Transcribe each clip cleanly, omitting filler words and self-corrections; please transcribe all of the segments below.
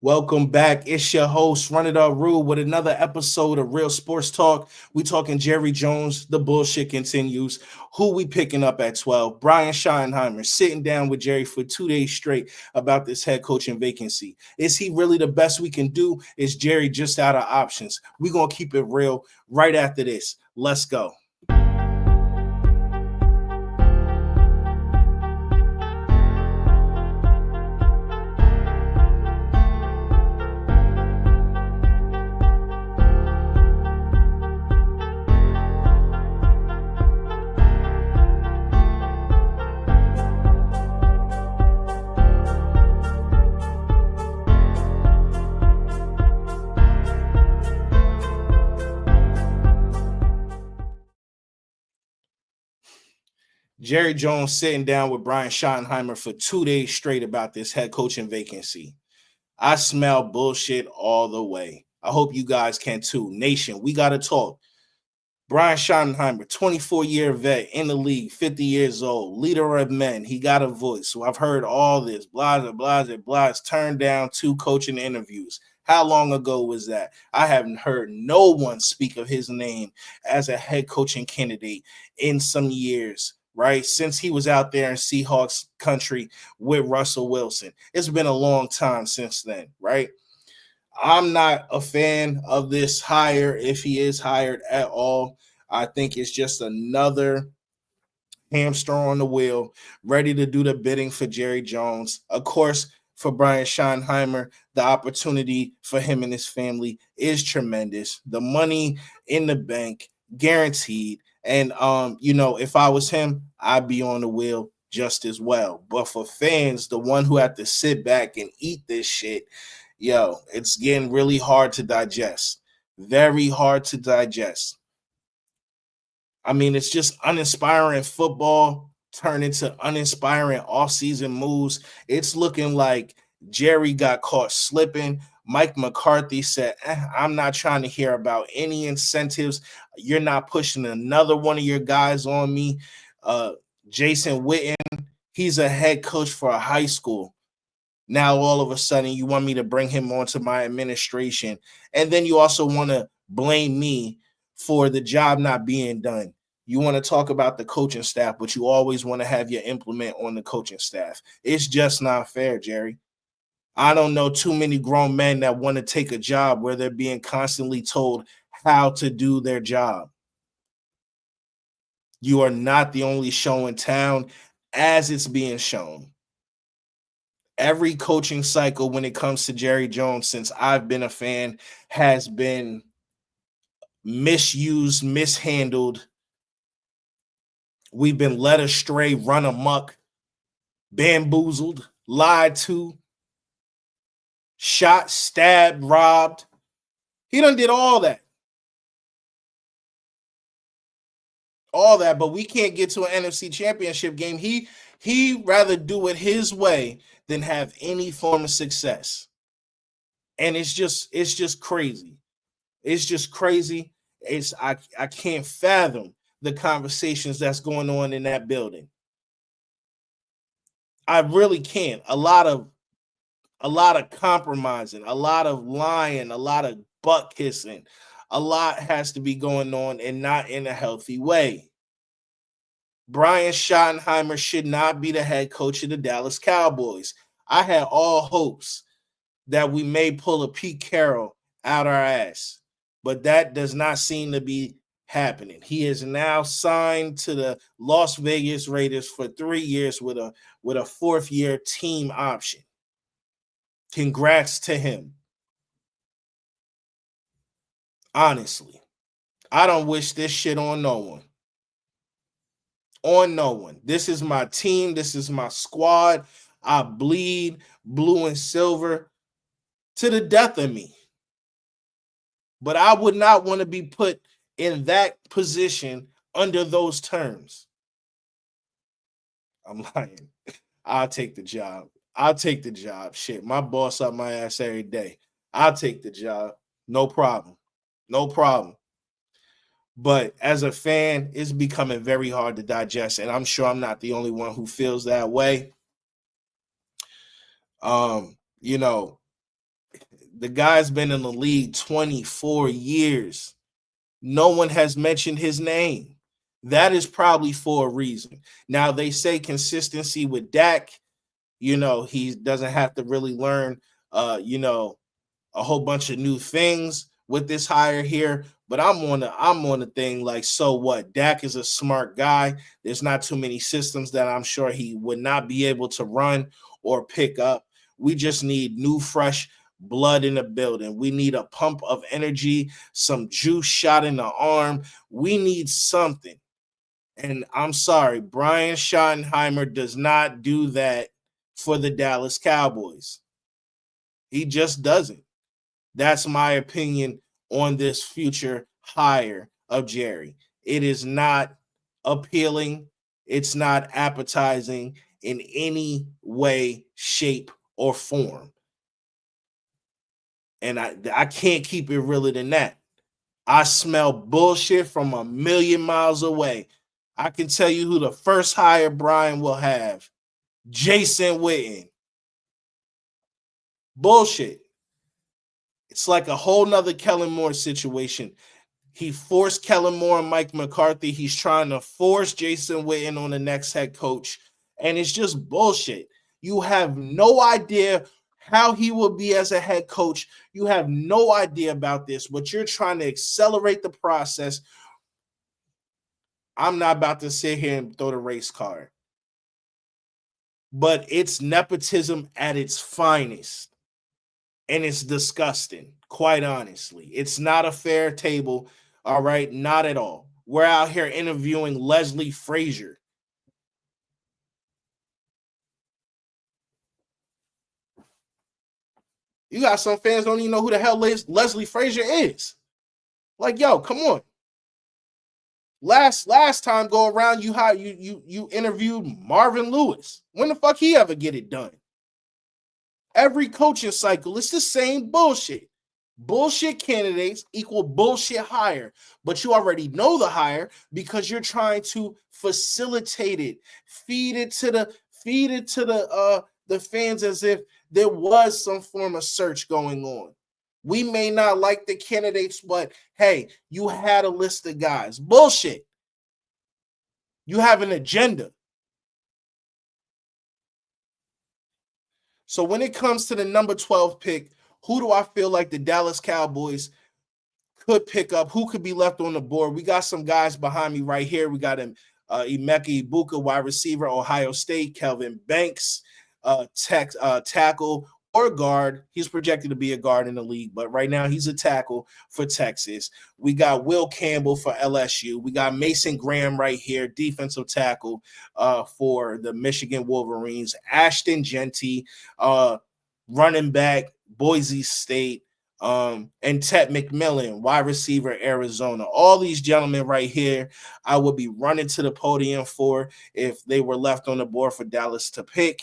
Welcome back. It's your host, Run It Up Rule, with another episode of Real Sports Talk. We talking Jerry Jones. The bullshit continues. Who we picking up at 12? Brian Schottenheimer sitting down with Jerry for 2 days straight about this head coaching vacancy. Is he really the best we can do? Is Jerry just out of options? We're going to keep it real right after this. Let's go. Jerry Jones sitting down with Brian Schottenheimer for 2 days straight about this head coaching vacancy. I smell bullshit all the way. I hope you guys can too. Nation, we got to talk. Brian Schottenheimer, 24-year vet in the league, 50 years old, leader of men. He got a voice. So I've heard all this, blah, blah, blah, blah. Turned down 2 coaching interviews. How long ago was that? I haven't heard no one speak of his name as a head coaching candidate in some years, right? Since he was out there in Seahawks country with Russell Wilson. It's been a long time since then, right? I'm not a fan of this hire if he is hired at all. I think it's just another hamster on the wheel, ready to do the bidding for Jerry Jones. Of course, for Brian Schottenheimer, the opportunity for him and his family is tremendous. The money in the bank, guaranteed. And if I was him, I'd be on the wheel just as well. But for fans, the one who have to sit back and eat this shit, it's getting really hard to digest. Very hard to digest. I mean, it's just uninspiring football turned into uninspiring offseason moves. It's looking like Jerry got caught slipping. Mike McCarthy said, I'm not trying to hear about any incentives. You're not pushing another one of your guys on me. Jason Witten, he's a head coach for a high school. Now, all of a sudden, you want me to bring him onto my administration. And then you also want to blame me for the job not being done. You want to talk about the coaching staff, but you always want to have your implement on the coaching staff. It's just not fair, Jerry. I don't know too many grown men that want to take a job where they're being constantly told how to do their job. You are not the only show in town as it's being shown. Every coaching cycle when it comes to Jerry Jones since I've been a fan has been misused, mishandled. We've been led astray, run amok, bamboozled, lied to, shot, stabbed, robbed. He done did all that. All that, but we can't get to an NFC championship game. He rather do it his way than have any form of success. And it's just crazy. It's just crazy. I can't fathom the conversations that's going on in that building. I really can't. A lot of compromising, a lot of lying, a lot of butt kissing. A lot has to be going on and not in a healthy way. Brian Schottenheimer should not be the head coach of the Dallas Cowboys. I had all hopes that we may pull a Pete Carroll out our ass, but that does not seem to be happening. He is now signed to the Las Vegas Raiders for 3 years with a 4th-year team option. Congrats to him. Honestly, I don't wish this shit on no one. On no one. This is my team. This is my squad. I bleed blue and silver to the death of me. But I would not want to be put in that position under those terms. I'm lying. I'll take the job. I'll take the job. Shit, my boss up my ass every day. I'll take the job. No problem. No problem. But as a fan, it's becoming very hard to digest, and I'm sure I'm not the only one who feels that way. The guy's been in the league 24 years. No one has mentioned his name. That is probably for a reason. Now, they say consistency with Dak, he doesn't have to really learn, a whole bunch of new things with this hire here. But I'm on the thing like, so what? Dak is a smart guy. There's not too many systems that I'm sure he would not be able to run or pick up. We just need new, fresh blood in the building. We need a pump of energy, some juice shot in the arm. We need something. And I'm sorry, Brian Schottenheimer does not do that for the Dallas Cowboys. He just doesn't. That's my opinion on this future hire of Jerry. It is not appealing. It's not appetizing in any way, shape, or form. And I can't keep it realer than that. I smell bullshit from a million miles away. I can tell you who the first hire Brian will have. Jason Witten. Bullshit. It's like a whole nother Kellen Moore situation. He forced Kellen Moore and Mike McCarthy. He's trying to force Jason Witten on the next head coach. And it's just bullshit. You have no idea how he will be as a head coach. You have no idea about this, but you're trying to accelerate the process. I'm not about to sit here and throw the race card. But it's nepotism at its finest. And it's disgusting, quite honestly. It's not a fair table, all right? Not at all. We're out here interviewing Leslie Frazier. You got some fans don't even know who the hell Leslie Frazier is. Like, yo, come on. Last time go around, you interviewed Marvin Lewis. When the fuck he ever get it done? Every coaching cycle, it's the same bullshit. Bullshit candidates equal bullshit hire, but you already know the hire because you're trying to facilitate it, feed it to the fans as if there was some form of search going on. We may not like the candidates, but hey, you had a list of guys. Bullshit. You have an agenda. So when it comes to the number 12 pick, who do I feel like the Dallas Cowboys could pick up? Who could be left on the board? We got some guys behind me right here. We got him, Emeka Egbuka, wide receiver, Ohio State. Kelvin Banks, tackle or guard. He's projected to be a guard in the league, but right now he's a tackle for Texas. We got Will Campbell for LSU. We got Mason Graham right here, defensive tackle for the Michigan Wolverines. Ashton Jeanty, running back, Boise State, and Ted McMillan, wide receiver, Arizona. All these gentlemen right here, I would be running to the podium for if they were left on the board for Dallas to pick.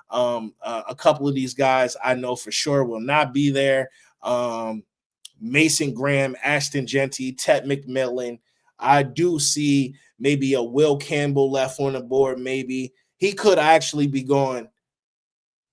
A couple of these guys I know for sure will not be there. Mason Graham, Ashton Jeanty, Ted McMillan. I do see maybe a Will Campbell left on the board. Maybe he could actually be gone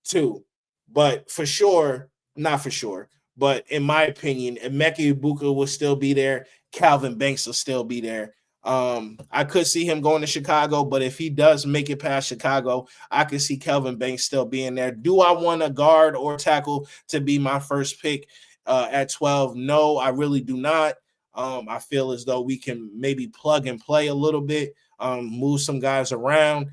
too, but for sure, not for sure. But in my opinion, Emeka Egbuka will still be there. Calvin Banks will still be there. I could see him going to Chicago, but if he does make it past Chicago, I could see Calvin Banks still being there. Do I want a guard or tackle to be my first pick at 12? No, I really do not. I feel as though we can maybe plug and play a little bit, move some guys around.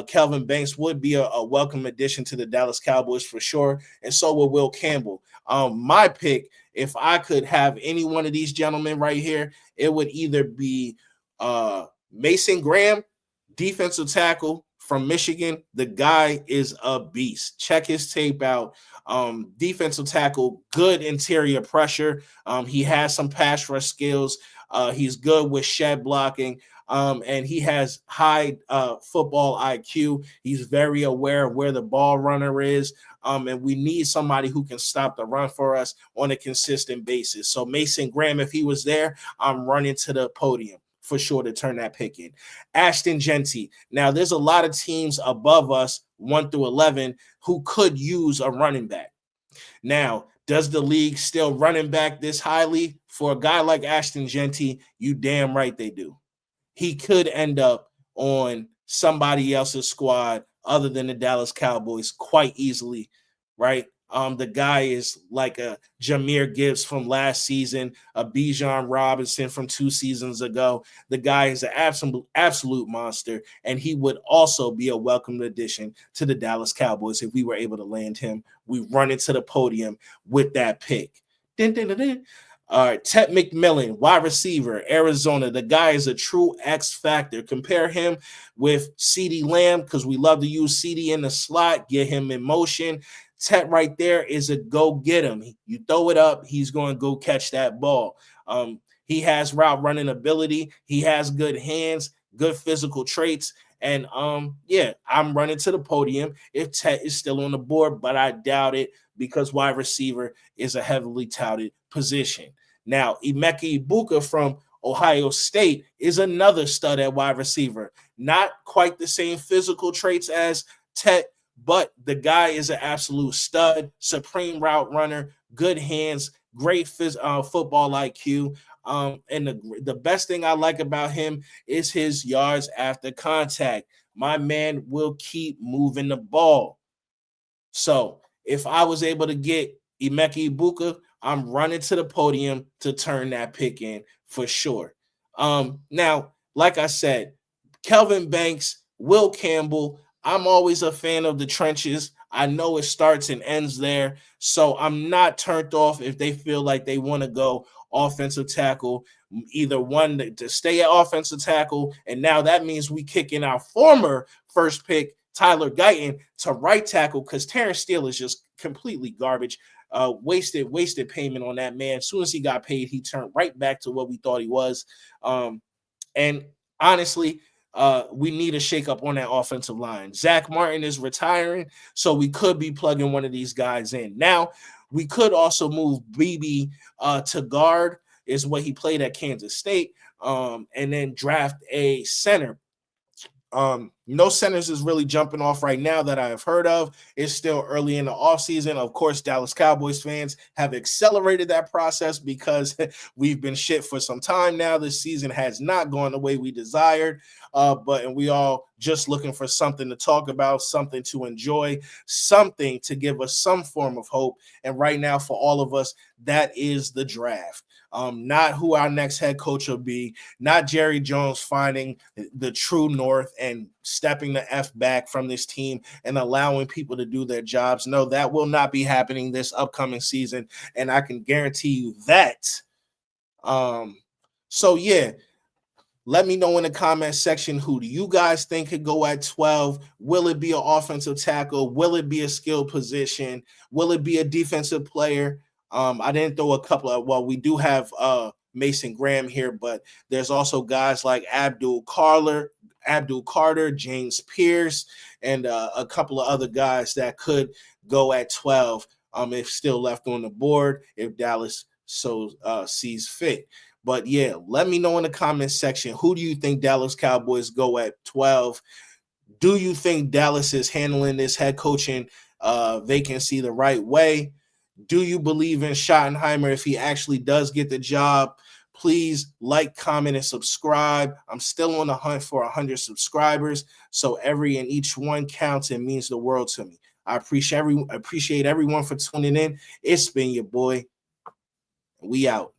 Kelvin Banks would be a welcome addition to the Dallas Cowboys for sure, and so will Will Campbell. My pick, if I could have any one of these gentlemen right here, it would either be Mason Graham, defensive tackle from Michigan. The guy is a beast. Check his tape out. Defensive tackle, good interior pressure. He has some pass rush skills. He's good with shed blocking. And he has high football IQ. He's very aware of where the ball runner is. And we need somebody who can stop the run for us on a consistent basis. So Mason Graham, if he was there, I'm running to the podium for sure to turn that pick in. Ashton Jeanty. Now, there's a lot of teams above us, 1 through 11, who could use a running back. Now, Does the league still running back this highly for a guy like Ashton Jeanty? You damn right they do. He could end up on somebody else's squad other than the Dallas Cowboys quite easily, right? The guy is like a Jahmyr Gibbs from last season, a Bijan Robinson from 2 seasons ago. The guy is an absolute monster, and he would also be a welcome addition to the Dallas Cowboys if we were able to land him. We run into the podium with that pick. Dun, dun, dun, dun. All right, Ted McMillan, wide receiver, Arizona. The guy is a true X factor. Compare him with CeeDee Lamb because we love to use CeeDee in the slot, get him in motion. Ted right there is a go get him. You throw it up, he's going to go catch that ball. He has route running ability. He has good hands, good physical traits. And yeah, I'm running to the podium if Ted is still on the board, but I doubt it because wide receiver is a heavily touted position. Now, Emeka Ibuka from Ohio State is another stud at wide receiver. Not quite the same physical traits as Ted, but the guy is an absolute stud, supreme route runner, good hands, great football IQ. And the best thing I like about him is his yards after contact. My man will keep moving the ball. So if I was able to get Emeka Ibuka, I'm running to the podium to turn that pick in for sure. Now, like I said, Kelvin Banks, Will Campbell, I'm always a fan of the trenches. I know it starts and ends there. So I'm not turned off if they feel like they want to go offensive tackle, either one to stay at offensive tackle. And now that means we kick in our former first pick, Tyler Guyton, to right tackle because Terrence Steele is just completely garbage. Wasted payment on that man. As soon as he got paid, he turned right back to what we thought he was. And honestly, we need a shakeup on that offensive line. Zach Martin is retiring, so we could be plugging one of these guys in. Now, we could also move BB to guard, is what he played at Kansas State, and then draft a center. No centers is really jumping off right now that I have heard of. It's still early in the offseason. Of course, Dallas Cowboys fans have accelerated that process because we've been shit for some time now. This season has not gone the way we desired, but we all just looking for something to talk about, something to enjoy, something to give us some form of hope. And right now, for all of us, that is the draft. Not who our next head coach will be, not Jerry Jones finding the true north and stepping the F back from this team and allowing people to do their jobs. No, that will not be happening this upcoming season, and I can guarantee you that. So yeah, let me know in the comment section, who do you guys think could go at 12? Will it be an offensive tackle? Will it be a skill position? Will it be a defensive player? I didn't throw a couple of, well, we do have Mason Graham here, but there's also guys like Abdul Carter, James Pierce, and a couple of other guys that could go at 12 if still left on the board, if Dallas so sees fit. But yeah, let me know in the comment section, who do you think Dallas Cowboys go at 12? Do you think Dallas is handling this head coaching vacancy the right way? Do you believe in Schottenheimer if he actually does get the job? Please like, comment, and subscribe. I'm still on the hunt for 100 subscribers, so every and each one counts and means the world to me. I appreciate everyone for tuning in. It's been your boy. We out.